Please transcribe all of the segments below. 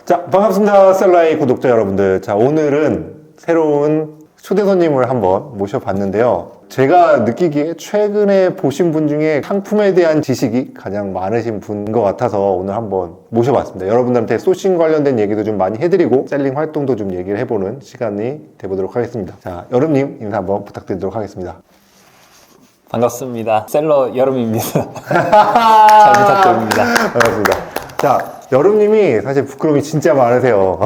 자, 반갑습니다. 셀라이 구독자 여러분들. 자, 오늘은 새로운 초대 손님을 한번 모셔봤는데요. 제가 느끼기에 최근에 보신 분 중에 상품에 대한 지식이 가장 많으신 분인 것 같아서 오늘 한번 모셔봤습니다. 여러분들한테 소싱 관련된 얘기도 좀 많이 해드리고 셀링 활동도 좀 얘기를 해보는 시간이 돼보도록 하겠습니다. 자, 여름님 인사 한번 부탁드리도록 하겠습니다. 반갑습니다. 셀러 여름입니다. 잘 부탁드립니다. 반갑습니다. 자, 여름님이 사실 부끄러움이 진짜 많으세요.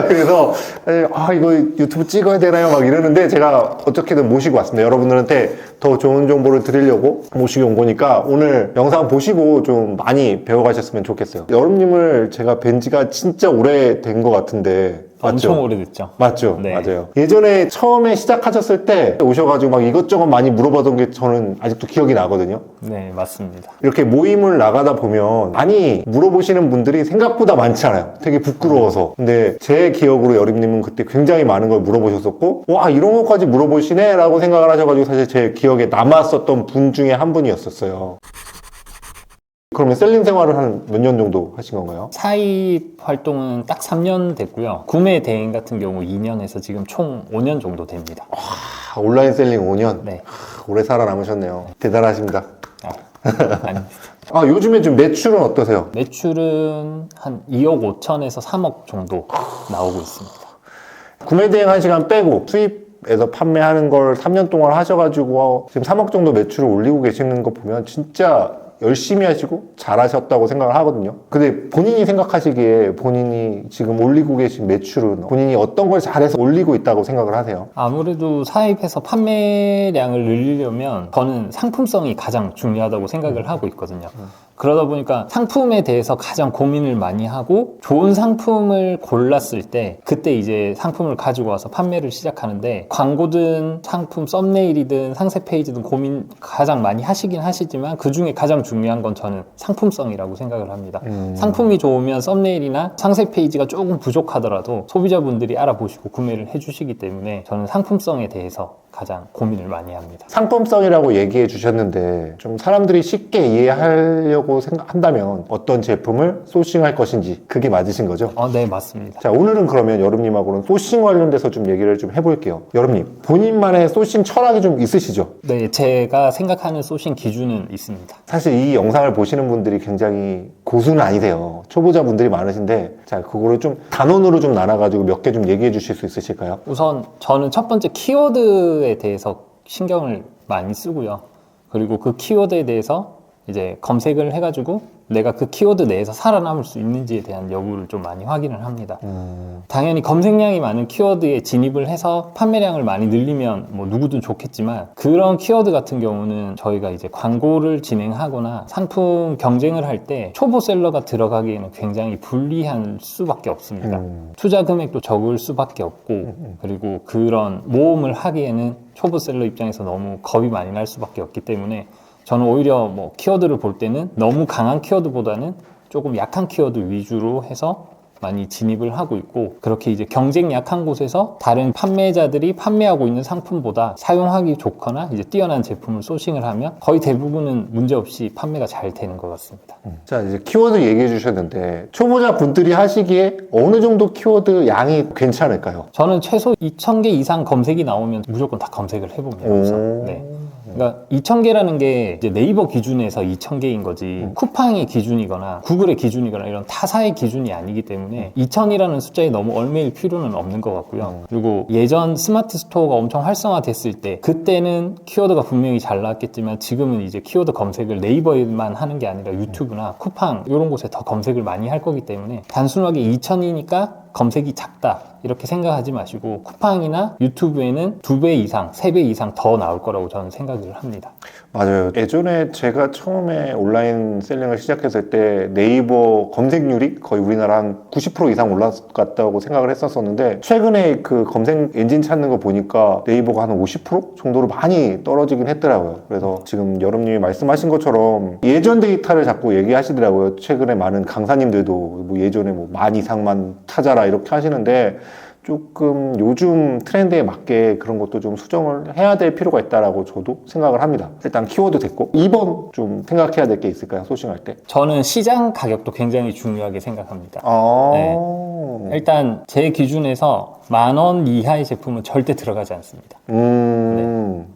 그래서 사실 이거 유튜브 찍어야 되나요? 막 이러는데 제가 어떻게든 모시고 왔습니다. 여러분들한테 더 좋은 정보를 드리려고 모시고 온 거니까 오늘 영상 보시고 좀 많이 배워가셨으면 좋겠어요. 여름님을 제가 뵌 지가 진짜 오래된 것 같은데 맞죠? 엄청 오래됐죠. 맞죠? 네. 맞아요. 예전에 처음에 시작하셨을 때 오셔가지고 막 이것저것 많이 물어보던 게 저는 아직도 기억이 나거든요. 네, 맞습니다. 이렇게 모임을 나가다 보면 많이 물어보시는 분들이 생각보다 많잖아요. 되게 부끄러워서. 근데 제 기억으로 여림님은 그때 굉장히 많은 걸 물어보셨었고, 와, 이런 것까지 물어보시네? 라고 생각을 하셔가지고 사실 제 기억에 남았었던 분 중에 한 분이었었어요. 그러면 셀링 생활을 한 몇 년 정도 하신 건가요? 사입 활동은 딱 3년 됐고요. 구매 대행 같은 경우 2년에서 지금 총 5년 정도 됩니다. 온라인 셀링 5년? 네. 오래 살아남으셨네요. 대단하십니다. 아닙니다. 요즘에 좀 매출은 어떠세요? 매출은 한 2억 5천에서 3억 정도 나오고 있습니다. 구매 대행 1시간 빼고 수입에서 판매하는 걸 3년 동안 하셔가지고 지금 3억 정도 매출을 올리고 계시는 거 보면 진짜 열심히 하시고 잘하셨다고 생각을 하거든요. 근데 본인이 생각하시기에 본인이 지금 올리고 계신 매출은 본인이 어떤 걸 잘해서 올리고 있다고 생각을 하세요? 아무래도 사입해서 판매량을 늘리려면 저는 상품성이 가장 중요하다고 생각을 하고 있거든요. 그러다 보니까 상품에 대해서 가장 고민을 많이 하고 좋은 상품을 골랐을 때 그때 이제 상품을 가지고 와서 판매를 시작하는데 광고든 상품 썸네일이든 상세 페이지든 고민 가장 많이 하시긴 하시지만 그 중에 가장 중요한 건 저는 상품성이라고 생각을 합니다. 상품이 좋으면 썸네일이나 상세 페이지가 조금 부족하더라도 소비자분들이 알아보시고 구매를 해주시기 때문에 저는 상품성에 대해서 가장 고민을 많이 합니다. 상품성이라고 얘기해 주셨는데 좀 사람들이 쉽게 이해하려고 생각한다면 어떤 제품을 소싱할 것인지 그게 맞으신 거죠? 네, 맞습니다. 자, 오늘은 그러면 여름님하고는 소싱 관련돼서 좀 얘기를 좀 해볼게요. 여름님, 본인만의 소싱 철학이 좀 있으시죠? 네, 제가 생각하는 소싱 기준은 있습니다. 사실 이 영상을 보시는 분들이 굉장히 고수는 아니세요. 초보자분들이 많으신데 자, 그거를 좀 단원으로 좀 나눠가지고 몇 개 좀 얘기해 주실 수 있으실까요? 우선 저는 첫 번째 키워드에 대해서 신경을 많이 쓰고요. 그리고 그 키워드에 대해서 이제 검색을 해가지고 내가 그 키워드 내에서 살아남을 수 있는지에 대한 여부를 좀 많이 확인을 합니다. 당연히 검색량이 많은 키워드에 진입을 해서 판매량을 많이 늘리면 뭐 누구든 좋겠지만 그런 키워드 같은 경우는 저희가 이제 광고를 진행하거나 상품 경쟁을 할 때 초보 셀러가 들어가기에는 굉장히 불리한 수밖에 없습니다. 투자 금액도 적을 수밖에 없고 그리고 그런 모험을 하기에는 초보 셀러 입장에서 너무 겁이 많이 날 수밖에 없기 때문에 저는 오히려 뭐 키워드를 볼 때는 너무 강한 키워드보다는 조금 약한 키워드 위주로 해서 많이 진입을 하고 있고 그렇게 이제 경쟁 약한 곳에서 다른 판매자들이 판매하고 있는 상품보다 사용하기 좋거나 이제 뛰어난 제품을 소싱을 하면 거의 대부분은 문제없이 판매가 잘 되는 것 같습니다. 자, 이제 키워드 얘기해 주셨는데 초보자 분들이 하시기에 어느 정도 키워드 양이 괜찮을까요? 저는 최소 2,000개 이상 검색이 나오면 무조건 다 검색을 해봅니다. 우선. 네. 그러니까 2,000개라는 게 이제 네이버 기준에서 2,000개인 거지 쿠팡의 기준이거나 구글의 기준이거나 이런 타사의 기준이 아니기 때문에 2,000이라는 숫자에 너무 얽매일 필요는 없는 것 같고요. 그리고 예전 스마트 스토어가 엄청 활성화됐을 때 그때는 키워드가 분명히 잘 나왔겠지만 지금은 이제 키워드 검색을 네이버에만 하는 게 아니라 유튜브나 쿠팡 이런 곳에 더 검색을 많이 할 거기 때문에 단순하게 2,000이니까 검색이 작다 이렇게 생각하지 마시고 쿠팡이나 유튜브에는 2배 이상, 3배 이상 더 나올 거라고 저는 생각을 합니다. 맞아요. 예전에 제가 처음에 온라인 셀링을 시작했을 때 네이버 검색률이 거의 우리나라 한 90% 이상 올라갔다고 생각을 했었는데 최근에 그 검색 엔진 찾는 거 보니까 네이버가 한 50% 정도로 많이 떨어지긴 했더라고요. 그래서 지금 여름님이 말씀하신 것처럼 예전 데이터를 자꾸 얘기하시더라고요. 최근에 많은 강사님들도 뭐 예전에 뭐 10,000 이상만 찾아라 이렇게 하시는데 조금 요즘 트렌드에 맞게 그런 것도 좀 수정을 해야 될 필요가 있다라고 저도 생각을 합니다. 일단 키워드 됐고 2번 좀 생각해야 될 게 있을까요? 소싱할 때? 저는 시장 가격도 굉장히 중요하게 생각합니다. 아, 일단 제 기준에서 10,000원 이하의 제품은 절대 들어가지 않습니다.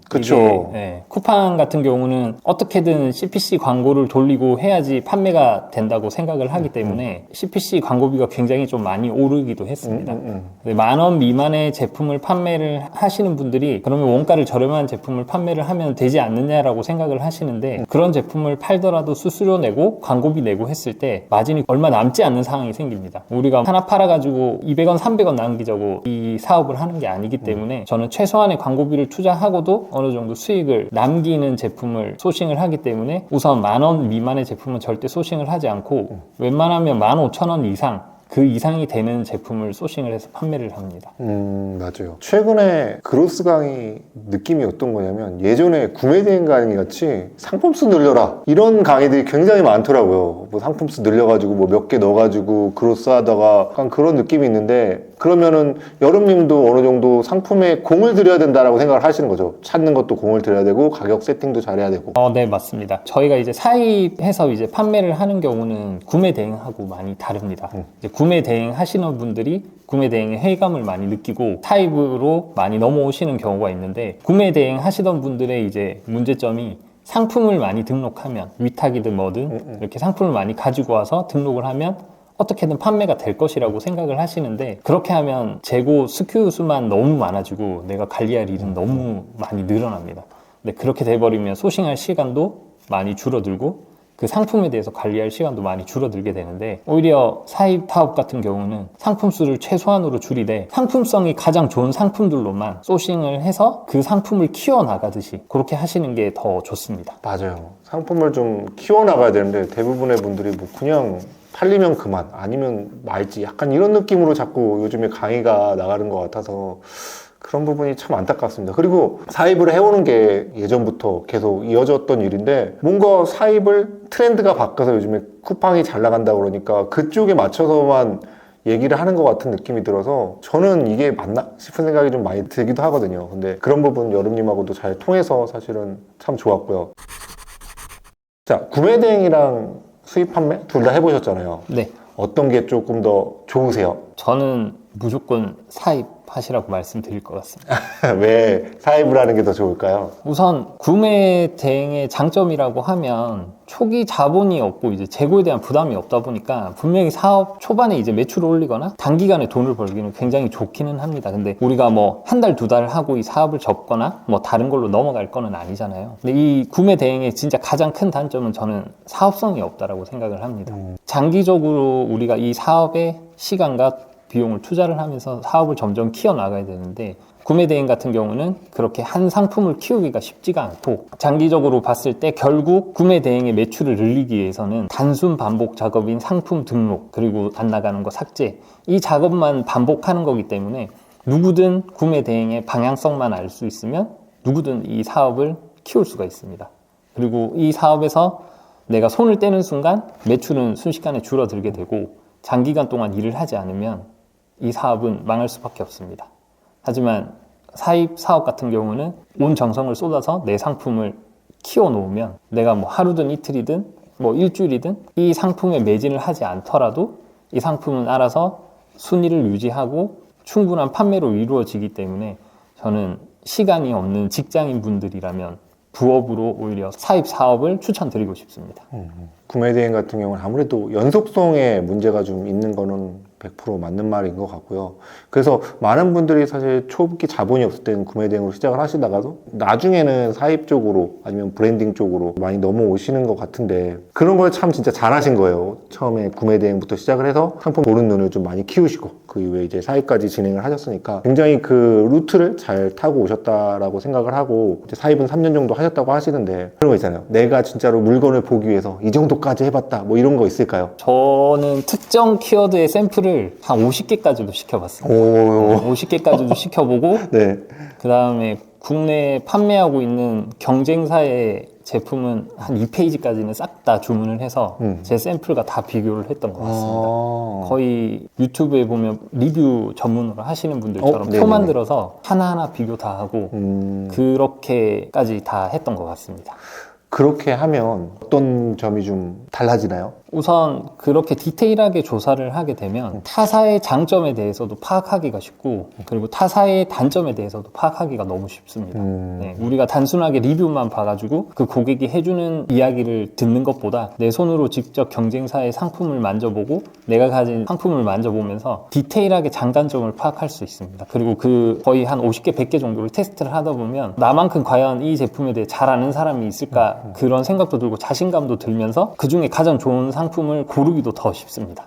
그쵸. 이게, 쿠팡 같은 경우는 어떻게든 CPC 광고를 돌리고 해야지 판매가 된다고 생각을 하기 때문에 CPC 광고비가 굉장히 좀 많이 오르기도 했습니다. 10,000원 미만의 제품을 판매를 하시는 분들이 그러면 원가를 저렴한 제품을 판매를 하면 되지 않느냐라고 생각을 하시는데 그런 제품을 팔더라도 수수료 내고 광고비 내고 했을 때 마진이 얼마 남지 않는 상황이 생깁니다. 우리가 하나 팔아가지고 200원, 300원 남기자고 이 사업을 하는 게 아니기 때문에 저는 최소한의 광고비를 투자하고도 어느 정도 수익을 남기는 제품을 소싱을 하기 때문에 우선 10,000원 미만의 제품은 절대 소싱을 하지 않고 웬만하면 15,000원 이상 그 이상이 되는 제품을 소싱을 해서 판매를 합니다. 맞아요. 최근에 그로스 강의 느낌이 어떤 거냐면 예전에 구매 대행 강의 같이 상품 수 늘려라 이런 강의들이 굉장히 많더라고요. 뭐 상품 수 늘려가지고 뭐 몇 개 넣어가지고 그로스 하다가 약간 그런 느낌이 있는데 그러면은 여름님도 어느 정도 상품에 공을 들여야 된다라고 생각을 하시는 거죠. 찾는 것도 공을 들여야 되고 가격 세팅도 잘해야 되고. 네, 맞습니다. 저희가 이제 사입해서 이제 판매를 하는 경우는 구매 대행하고 많이 다릅니다. 이제 구매 대행 하시는 분들이 구매 대행의 회의감을 많이 느끼고 사입으로 많이 넘어오시는 경우가 있는데 구매 대행 하시던 분들의 이제 문제점이 상품을 많이 등록하면 위탁이든 뭐든 이렇게 상품을 많이 가지고 와서 등록을 하면 어떻게든 판매가 될 것이라고 생각을 하시는데 그렇게 하면 재고 SKU 수만 너무 많아지고 내가 관리할 일은 너무 많이 늘어납니다. 근데 그렇게 돼버리면 소싱할 시간도 많이 줄어들고 그 상품에 대해서 관리할 시간도 많이 줄어들게 되는데 오히려 사입 사업 같은 경우는 상품 수를 최소한으로 줄이되 상품성이 가장 좋은 상품들로만 소싱을 해서 그 상품을 키워나가듯이 그렇게 하시는 게 더 좋습니다. 맞아요. 상품을 좀 키워나가야 되는데 대부분의 분들이 뭐 그냥 팔리면 그만 아니면 말지 약간 이런 느낌으로 자꾸 요즘에 강의가 나가는 것 같아서 그런 부분이 참 안타깝습니다. 그리고 사입을 해오는 게 예전부터 계속 이어졌던 일인데 뭔가 사입을 트렌드가 바뀌어서 요즘에 쿠팡이 잘 나간다고 그러니까 그쪽에 맞춰서만 얘기를 하는 것 같은 느낌이 들어서 저는 이게 맞나 싶은 생각이 좀 많이 들기도 하거든요. 근데 그런 부분 여름님하고도 잘 통해서 사실은 참 좋았고요. 자, 구매 대행이랑 수입 판매 둘 다 해보셨잖아요. 네. 어떤 게 조금 더 좋으세요? 저는 무조건 사입하시라고 말씀드릴 것 같습니다. 왜 사입을 하는 게 더 좋을까요? 우선 구매 대행의 장점이라고 하면 초기 자본이 없고 이제 재고에 대한 부담이 없다 보니까 분명히 사업 초반에 이제 매출을 올리거나 단기간에 돈을 벌기는 굉장히 좋기는 합니다. 근데 우리가 뭐 한 달, 두 달 하고 이 사업을 접거나 뭐 다른 걸로 넘어갈 거는 아니잖아요. 근데 이 구매 대행의 진짜 가장 큰 단점은 저는 사업성이 없다라고 생각을 합니다. 장기적으로 우리가 이 사업에 시간과 비용을 투자를 하면서 사업을 점점 키워나가야 되는데 구매 대행 같은 경우는 그렇게 한 상품을 키우기가 쉽지가 않고 장기적으로 봤을 때 결국 구매 대행의 매출을 늘리기 위해서는 단순 반복 작업인 상품 등록 그리고 안 나가는 거 삭제 이 작업만 반복하는 거기 때문에 누구든 구매 대행의 방향성만 알 수 있으면 누구든 이 사업을 키울 수가 있습니다. 그리고 이 사업에서 내가 손을 떼는 순간 매출은 순식간에 줄어들게 되고 장기간 동안 일을 하지 않으면 이 사업은 망할 수밖에 없습니다. 하지만 사입 사업 같은 경우는 온 정성을 쏟아서 내 상품을 키워 놓으면 내가 뭐 하루든 이틀이든 뭐 일주일이든 이 상품에 매진을 하지 않더라도 이 상품은 알아서 순위를 유지하고 충분한 판매로 이루어지기 때문에 저는 시간이 없는 직장인 분들이라면 부업으로 오히려 사입 사업을 추천드리고 싶습니다. 구매 대행 같은 경우는 아무래도 연속성에 문제가 좀 있는 거는 100% 맞는 말인 것 같고요. 그래서 많은 분들이 사실 초기 자본이 없을 때는 구매 대행으로 시작을 하시다가도 나중에는 사입 쪽으로 아니면 브랜딩 쪽으로 많이 넘어오시는 것 같은데 그런 걸 참 진짜 잘하신 거예요. 처음에 구매 대행부터 시작을 해서 상품 보는 눈을 좀 많이 키우시고 그 이후에 이제 사입까지 진행을 하셨으니까 굉장히 그 루트를 잘 타고 오셨다라고 생각을 하고 이제 사입은 3년 정도 하셨다고 하시는데 그런 거 있잖아요. 내가 진짜로 물건을 보기 위해서 이 정도까지 해봤다 뭐 이런 거 있을까요? 저는 특정 키워드의 샘플을 한 50개까지도 시켜봤습니다. 50개까지도 시켜보고 네. 그 다음에 국내에 판매하고 있는 경쟁사의 제품은 한 2페이지까지는 싹 다 주문을 해서 제 샘플과 다 비교를 했던 것 같습니다. 거의 유튜브에 보면 리뷰 전문으로 하시는 분들처럼 표 네네네. 만들어서 하나하나 비교 다 하고 그렇게까지 다 했던 것 같습니다. 그렇게 하면 어떤 점이 좀 달라지나요? 우선 그렇게 디테일하게 조사를 하게 되면 타사의 장점에 대해서도 파악하기가 쉽고 그리고 타사의 단점에 대해서도 파악하기가 너무 쉽습니다. 네, 우리가 단순하게 리뷰만 봐가지고 그 고객이 해주는 이야기를 듣는 것보다 내 손으로 직접 경쟁사의 상품을 만져보고 내가 가진 상품을 만져보면서 디테일하게 장단점을 파악할 수 있습니다. 그리고 그 거의 한 50개, 100개 정도를 테스트를 하다 보면 나만큼 과연 이 제품에 대해 잘 아는 사람이 있을까 그런 생각도 들고 자신감도 들면서 그 중에 가장 좋은 상품을 고르기도 더 쉽습니다.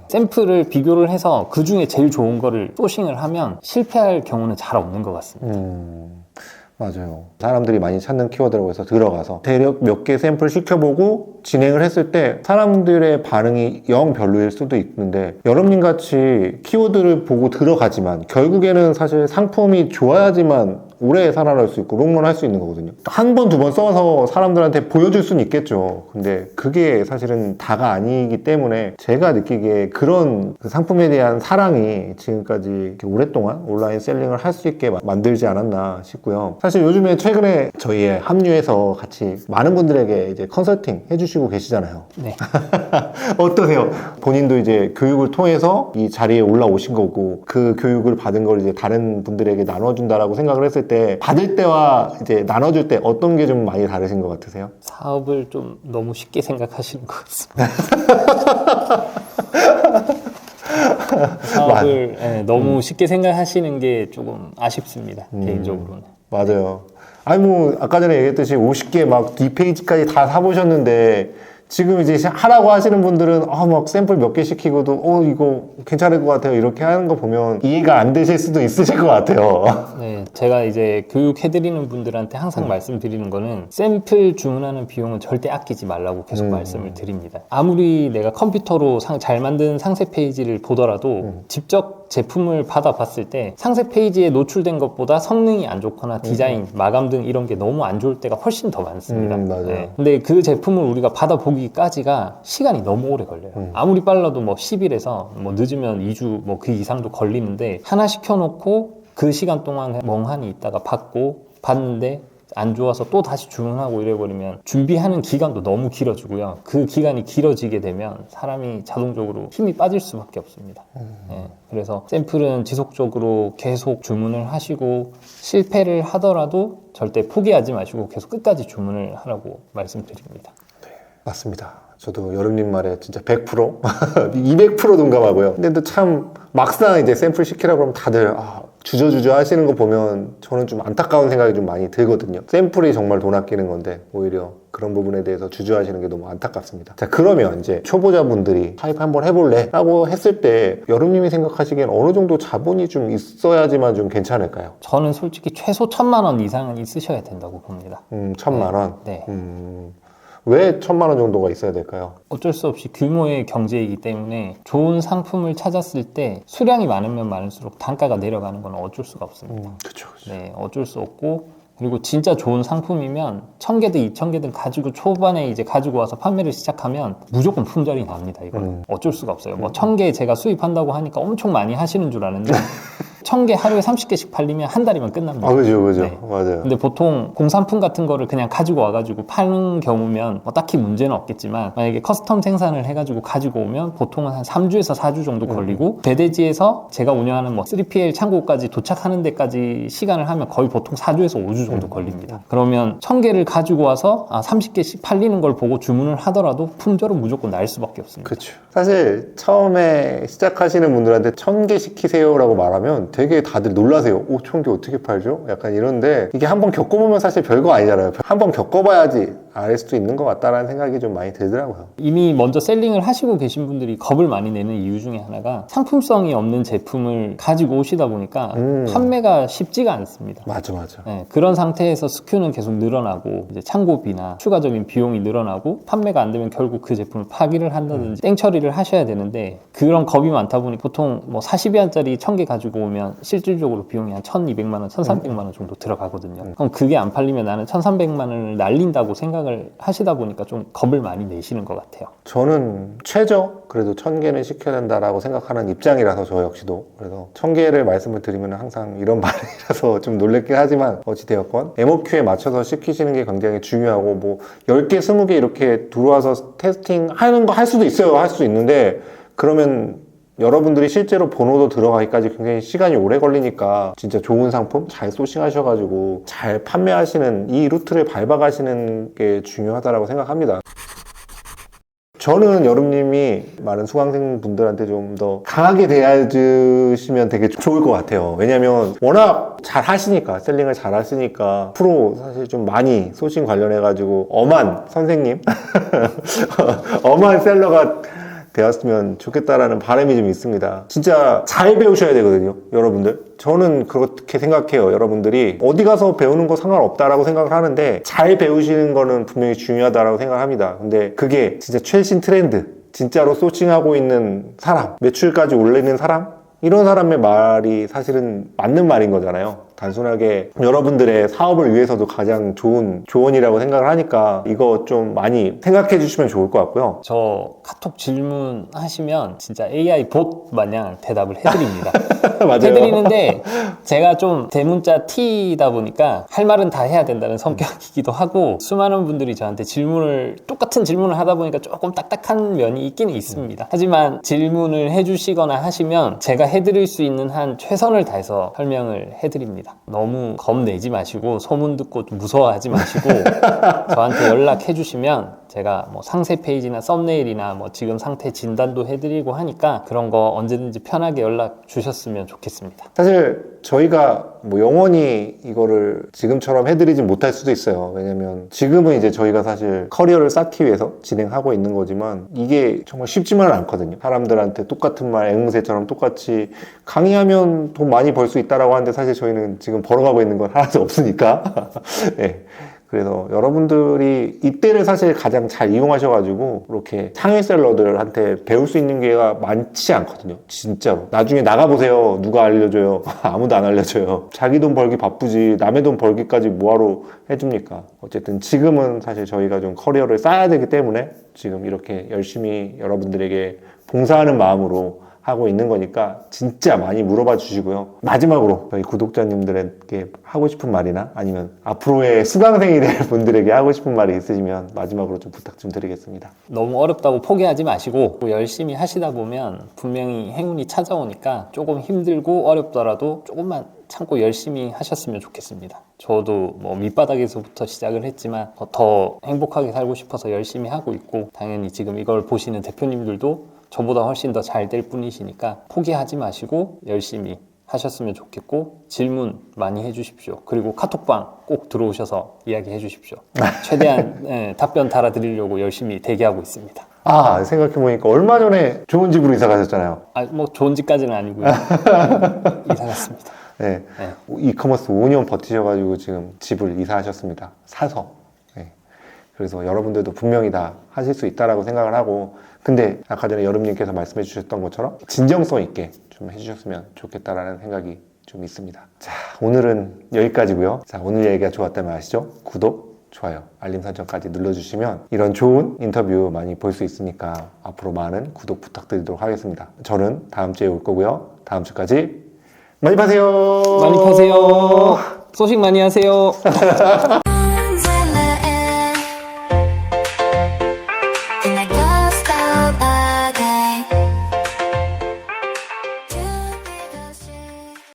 샘플을 비교를 해서 그 중에 제일 좋은 거를 소싱을 하면 실패할 경우는 잘 없는 것 같습니다. 맞아요. 사람들이 많이 찾는 키워드라고 해서 들어가서 대략 몇 개 샘플 시켜보고 진행을 했을 때 사람들의 반응이 영 별로일 수도 있는데 여러분님 같이 키워드를 보고 들어가지만 결국에는 사실 상품이 좋아야지만 오래 살아날 수 있고 롱런 할 수 있는 거거든요. 한 번, 두 번 써서 사람들한테 보여줄 수는 있겠죠. 근데 그게 사실은 다가 아니기 때문에 제가 느끼기에 그런 그 상품에 대한 사랑이 지금까지 이렇게 오랫동안 온라인 셀링을 할 수 있게 만들지 않았나 싶고요. 사실 요즘에 최근에 저희에 합류해서 같이 많은 분들에게 이제 컨설팅 해주시고 계시잖아요. 네. 어떠세요? 본인도 이제 교육을 통해서 이 자리에 올라오신 거고 그 교육을 받은 걸 이제 다른 분들에게 나눠준다라고 생각을 했을 때 받을 때와 이제 나눠줄 때 어떤 게 좀 많이 다르신 것 같으세요? 사업을 좀 너무 쉽게 생각하시는 것 같습니다. 사업을 너무 쉽게 생각하시는 게 조금 아쉽습니다. 개인적으로는. 맞아요. 아니 뭐 아까 전에 얘기했듯이 50개 막 뒷페이지까지 다 사보셨는데 지금 이제 하라고 하시는 분들은 막 샘플 몇 개 시키고도 이거 괜찮을 것 같아요 이렇게 하는 거 보면 이해가 안 되실 수도 있으실 것 같아요. 네, 제가 이제 교육해드리는 분들한테 항상 말씀드리는 거는 샘플 주문하는 비용은 절대 아끼지 말라고 계속 말씀을 드립니다. 아무리 내가 컴퓨터로 잘 만든 상세 페이지를 보더라도 직접 제품을 받아봤을 때 상세 페이지에 노출된 것보다 성능이 안 좋거나 디자인, 마감 등 이런 게 너무 안 좋을 때가 훨씬 더 많습니다. 맞아요. 네. 근데 그 제품을 우리가 받아보기까지가 시간이 너무 오래 걸려요. 아무리 빨라도 뭐 10일에서 뭐 늦으면 2주 뭐 그 이상도 걸리는데 하나 시켜놓고 그 시간 동안 멍하니 있다가 봤는데 안 좋아서 또 다시 주문하고 이래버리면 준비하는 기간도 너무 길어지고요. 그 기간이 길어지게 되면 사람이 자동적으로 힘이 빠질 수밖에 없습니다. 네, 그래서 샘플은 지속적으로 계속 주문을 하시고 실패를 하더라도 절대 포기하지 마시고 계속 끝까지 주문을 하라고 말씀드립니다. 맞습니다. 저도 여름님 말에 진짜 100% 200% 동감하고요. 근데 또 참 막상 이제 샘플 시키라고 하면 다들 주저주저 하시는 거 보면 저는 좀 안타까운 생각이 좀 많이 들거든요. 샘플이 정말 돈 아끼는 건데 오히려 그런 부분에 대해서 주저하시는 게 너무 안타깝습니다. 자, 그러면 이제 초보자분들이 타입 한번 해볼래? 라고 했을 때 여름님이 생각하시기엔 어느 정도 자본이 좀 있어야지만 좀 괜찮을까요? 저는 솔직히 최소 1,000만 원 이상은 있으셔야 된다고 봅니다. 1,000만 원? 네. 왜 1,000만 원 정도가 있어야 될까요? 어쩔 수 없이 규모의 경제이기 때문에 좋은 상품을 찾았을 때 수량이 많으면 많을수록 단가가 내려가는 건 어쩔 수가 없습니다. 그렇죠. 네, 어쩔 수 없고 그리고 진짜 좋은 상품이면 1,000개든 2,000개든 가지고 초반에 이제 가지고 와서 판매를 시작하면 무조건 품절이 납니다. 이거는 어쩔 수가 없어요. 뭐 1,000개 제가 수입한다고 하니까 엄청 많이 하시는 줄 아는데 1,000개 하루에 30개씩 팔리면 한 달이면 끝납니다. 그죠. 네. 맞아요. 근데 보통 공산품 같은 거를 그냥 가지고 와가지고 파는 경우면 뭐 딱히 문제는 없겠지만 만약에 커스텀 생산을 해가지고 가지고 오면 보통은 한 3주에서 4주 정도 걸리고 배대지에서 제가 운영하는 뭐 3PL 창고까지 도착하는 데까지 시간을 하면 거의 보통 4주에서 5주 정도 걸립니다. 그러면 1,000개를 가지고 와서 30개씩 팔리는 걸 보고 주문을 하더라도 품절은 무조건 날 수밖에 없습니다. 그렇죠. 사실 처음에 시작하시는 분들한테 1,000개 시키세요라고 말하면 되게 다들 놀라세요. 1,000개 어떻게 팔죠? 약간 이런데 이게 한번 겪어보면 사실 별거 아니잖아요. 한번 겪어봐야지 알 수도 있는 것 같다라는 생각이 좀 많이 들더라고요. 이미 먼저 셀링을 하시고 계신 분들이 겁을 많이 내는 이유 중에 하나가 상품성이 없는 제품을 가지고 오시다 보니까 판매가 쉽지가 않습니다. 맞아. 네, 그런 상태에서 스큐는 계속 늘어나고 이제 창고비나 추가적인 비용이 늘어나고 판매가 안 되면 결국 그 제품을 파기를 한다든지 땡처리를 하셔야 되는데 그런 겁이 많다 보니 보통 뭐 40위안짜리 1000개 가지고 오면 실질적으로 비용이 한 1200만 원, 1300만 원 정도 들어가거든요. 그럼 그게 안 팔리면 나는 1300만 원을 날린다고 생각을 하시다 보니까 좀 겁을 많이 내시는 것 같아요. 저는 최저 그래도 1000개는 시켜야 된다라고 생각하는 입장이라서 저 역시도 그래서 1000개를 말씀을 드리면 항상 이런 말이라서 좀 놀랍긴 하지만 어찌되었건 MOQ에 맞춰서 시키시는 게 굉장히 중요하고 뭐 10개, 20개 이렇게 들어와서 테스팅 하는 거 할 수도 있어요. 할 수 있는데 그러면 여러분들이 실제로 번호도 들어가기까지 굉장히 시간이 오래 걸리니까 진짜 좋은 상품 잘 소싱하셔가지고 잘 판매하시는 이 루트를 밟아가시는 게 중요하다고 생각합니다. 저는 여름님이 많은 수강생 분들한테 좀 더 강하게 대해주시면 되게 좋을 것 같아요. 왜냐면 워낙 잘 하시니까, 셀링을 잘 하시니까 프로 사실 좀 많이 소싱 관련해가지고 엄한 선생님, 엄한 셀러가 되었으면 좋겠다라는 바람이 좀 있습니다. 진짜 잘 배우셔야 되거든요, 여러분들. 저는 그렇게 생각해요. 여러분들이 어디 가서 배우는 거 상관없다라고 생각을 하는데 잘 배우시는 거는 분명히 중요하다라고 생각합니다. 근데 그게 진짜 최신 트렌드, 진짜로 소싱하고 있는 사람, 매출까지 올리는 사람, 이런 사람의 말이 사실은 맞는 말인 거잖아요. 단순하게 여러분들의 사업을 위해서도 가장 좋은 조언이라고 생각을 하니까 이거 좀 많이 생각해 주시면 좋을 것 같고요. 저 카톡 질문하시면 진짜 AI 봇 마냥 대답을 해드립니다. 맞아요. 해드리는데 제가 좀 대문자 T이다 보니까 할 말은 다 해야 된다는 성격이기도 하고 수많은 분들이 저한테 똑같은 질문을 하다 보니까 조금 딱딱한 면이 있기는 있습니다. 하지만 질문을 해주시거나 하시면 제가 해드릴 수 있는 한 최선을 다해서 설명을 해드립니다. 너무 겁내지 마시고 소문 듣고 좀 무서워하지 마시고 저한테 연락해 주시면 제가 뭐 상세 페이지나 썸네일이나 뭐 지금 상태 진단도 해드리고 하니까 그런 거 언제든지 편하게 연락 주셨으면 좋겠습니다. 사실 저희가 뭐 영원히 이거를 지금처럼 해드리진 못할 수도 있어요. 왜냐면 지금은 이제 저희가 사실 커리어를 쌓기 위해서 진행하고 있는 거지만 이게 정말 쉽지만은 않거든요. 사람들한테 똑같은 말 앵무새처럼 똑같이 강의하면 돈 많이 벌 수 있다라고 하는데 사실 저희는 지금 벌어가고 있는 건 하나도 없으니까 네. 그래서 여러분들이 이때를 사실 가장 잘 이용하셔가지고 이렇게 상위 셀러들한테 배울 수 있는 기회가 많지 않거든요. 진짜로. 나중에 나가보세요. 누가 알려줘요? 아무도 안 알려줘요. 자기 돈 벌기 바쁘지 남의 돈 벌기까지 뭐하러 해줍니까? 어쨌든 지금은 사실 저희가 좀 커리어를 쌓아야 되기 때문에 지금 이렇게 열심히 여러분들에게 봉사하는 마음으로 하고 있는 거니까 진짜 많이 물어봐 주시고요. 마지막으로 저희 구독자님들에게 하고 싶은 말이나 아니면 앞으로의 수강생이 될 분들에게 하고 싶은 말이 있으시면 마지막으로 좀 부탁 좀 드리겠습니다. 너무 어렵다고 포기하지 마시고 열심히 하시다 보면 분명히 행운이 찾아오니까 조금 힘들고 어렵더라도 조금만 참고 열심히 하셨으면 좋겠습니다. 저도 뭐 밑바닥에서부터 시작을 했지만 더 행복하게 살고 싶어서 열심히 하고 있고 당연히 지금 이걸 보시는 대표님들도 저보다 훨씬 더 잘 될 뿐이시니까 포기하지 마시고 열심히 하셨으면 좋겠고 질문 많이 해주십시오. 그리고 카톡방 꼭 들어오셔서 이야기해 주십시오. 최대한 답변 달아드리려고 열심히 대기하고 있습니다. 생각해보니까 얼마 전에 좋은 집으로 이사 가셨잖아요. 뭐 좋은 집까지는 아니고요. 이사 갔습니다. 네. 이커머스 5년 버티셔가지고 지금 집을 이사하셨습니다. 사서. 네. 그래서 여러분들도 분명히 다 하실 수 있다라고 생각을 하고 근데 아까 전에 여름님께서 말씀해 주셨던 것처럼 진정성 있게 좀 해주셨으면 좋겠다라는 생각이 좀 있습니다. 자, 오늘은 여기까지고요. 자, 오늘 얘기가 좋았다면 아시죠? 구독, 좋아요, 알림 설정까지 눌러주시면 이런 좋은 인터뷰 많이 볼 수 있으니까 앞으로 많은 구독 부탁드리도록 하겠습니다. 저는 다음 주에 올 거고요. 다음 주까지 많이 파세요. 많이 파세요. 소식 많이 하세요.